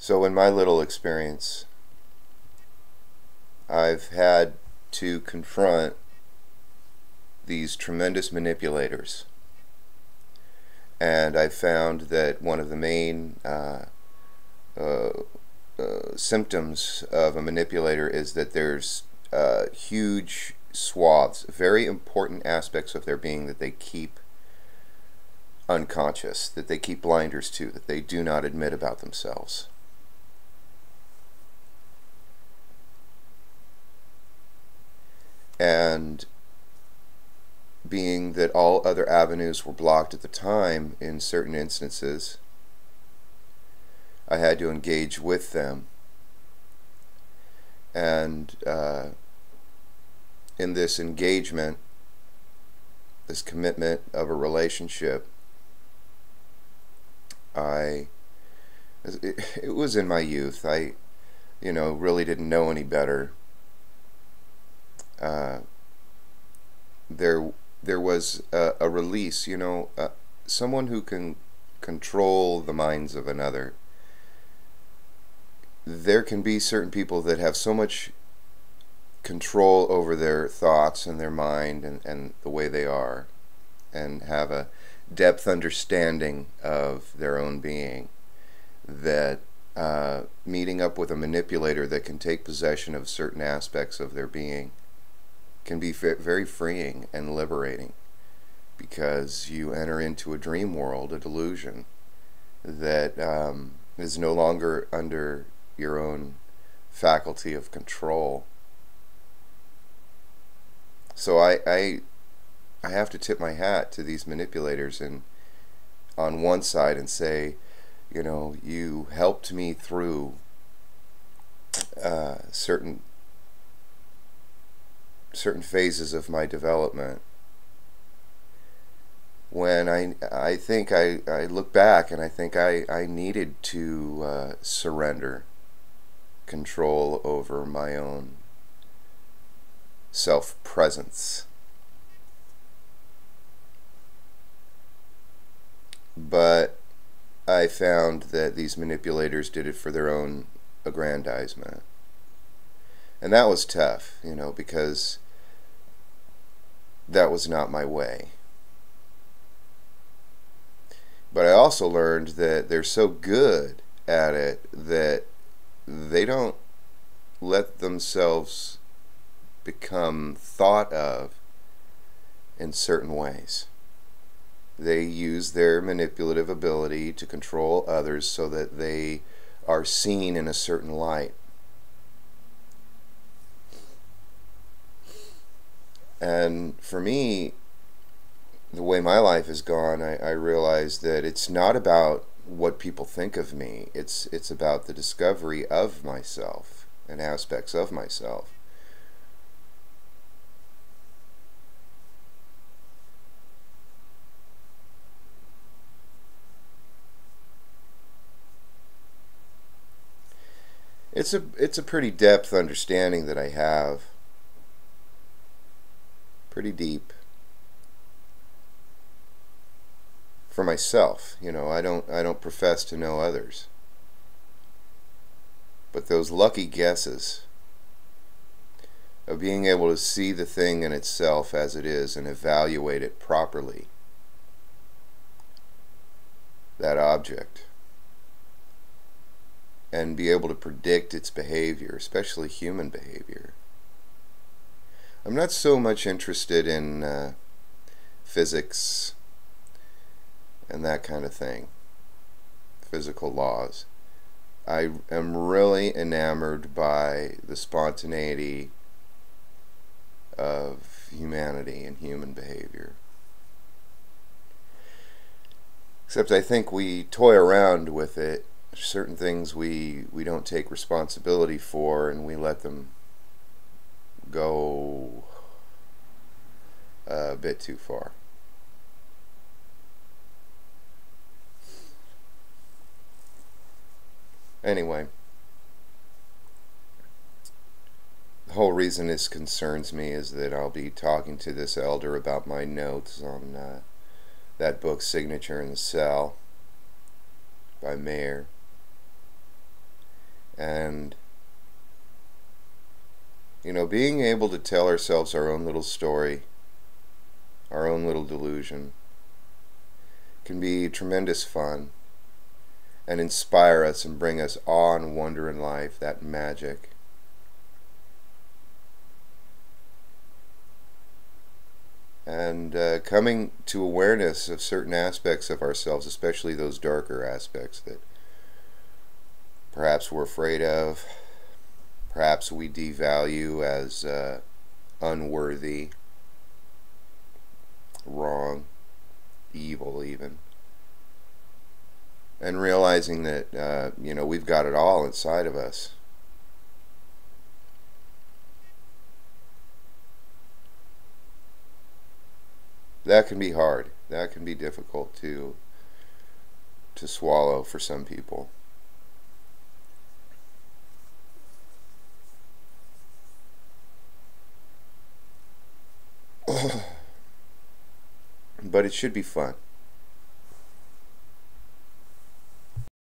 So in my little experience, I've had to confront these tremendous manipulators, and I found that one of the main uh, symptoms of a manipulator is that there's huge swaths, very important aspects of their being that they keep unconscious, that they keep blinders to, that they do not admit about themselves. And being that all other avenues were blocked at the time in certain instances, I had to engage with them. And in this engagement, this commitment of a relationship, it was in my youth. I really didn't know any better. There was a release, someone who can control the minds of another. There can be certain people that have so much control over their thoughts and their mind and the way they are, and have a depth understanding of their own being, that meeting up with a manipulator that can take possession of certain aspects of their being can be very freeing and liberating, because you enter into a dream world, a delusion that is no longer under your own faculty of control. So I have to tip my hat to these manipulators, and on one side, and say, you helped me through certain phases of my development, when I think I look back and I think I needed to surrender control over my own self-presence. But I found that these manipulators did it for their own aggrandizement. And that was tough, because that was not my way. But I also learned that they're so good at it that they don't let themselves become thought of in certain ways. They use their manipulative ability to control others so that they are seen in a certain light. And for me, the way my life has gone, I realized that it's not about what people think of me. It's about the discovery of myself and aspects of myself. It's a pretty depth understanding that I have. Pretty deep. For myself, I don't profess to know others. But those lucky guesses of being able to see the thing in itself as it is and evaluate it properly, that object, and be able to predict its behavior, especially human behavior. I'm not so much interested in physics and that kind of thing, physical laws. I am really enamored by the spontaneity of humanity and human behavior. Except I think we toy around with it. Certain things we don't take responsibility for, and we let them go a bit too far. Anyway, the whole reason this concerns me is that I'll be talking to this elder about my notes on that book, Signature in the Cell, by Mayer. And, being able to tell ourselves our own little story, our own little delusion, can be tremendous fun and inspire us and bring us awe and wonder in life, that magic. And coming to awareness of certain aspects of ourselves, especially those darker aspects that perhaps we're afraid of, perhaps we devalue as unworthy, wrong, evil even. And realizing that, we've got it all inside of us. That can be hard. That can be difficult to swallow for some people. But it should be fun.